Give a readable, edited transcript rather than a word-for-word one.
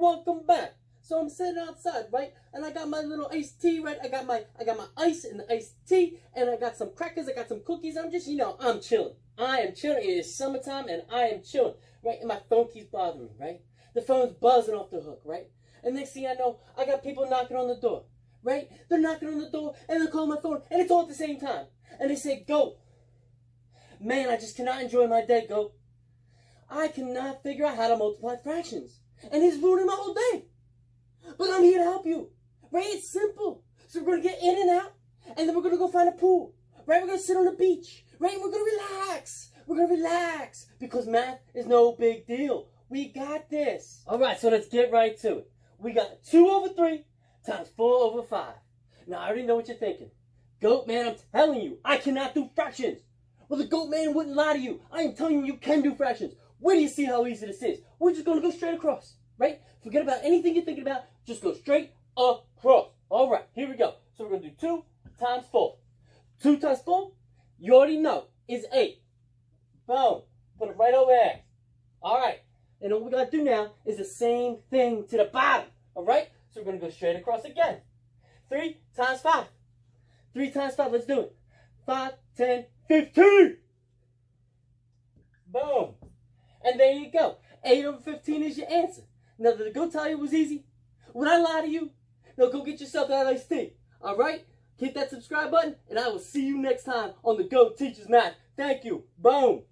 welcome back. So I'm sitting outside, right? And I got my little iced tea, right? I got my ice and the iced tea, and I got some crackers, I got some cookies. I'm just, I'm chilling. I am chilling. It is summertime and I am chilling, right? And my phone keeps bothering me, right? The phone's buzzing off the hook, right? And next thing I know, I got people knocking on the door, right? They're knocking on the door and they're calling my phone, and it's all at the same time. And they say, "Goat, man, I just cannot enjoy my day, Goat. I cannot figure out how to multiply fractions, and it's ruining my whole day. But I'm here to help you, right? It's simple. So we're going to get in and out, and then we're going to go find a pool, right? We're going to sit on the beach, right? We're going to relax. We're going to relax because math is no big deal. We got this. All right, so let's get right to it. We got 2 over 3 times 4 over 5. Now, I already know what you're thinking. Goat man, I'm telling you, I cannot do fractions. Well, the goat man wouldn't lie to you. I am telling you, you can do fractions. Where do you see how easy this is? We're just going to go straight across, right? Forget about anything you're thinking about. Just go straight across. All right, here we go. So we're going to do 2 times 4. 2 times 4, you already know, is 8. Boom. Put it right over there. All right. And all we got to do now is the same thing to the bottom. All right? So we're going to go straight across again. 3 times 5. 3 times 5. Let's do it. 5, 10, 15. Boom. And there you go. 8 over 15 is your answer. Now, did the goat tell you it was easy? Would I lie to you? No, go get yourself that iced tea. All right? Hit that subscribe button, and I will see you next time on the Goat Teaches Math. Thank you. Boom.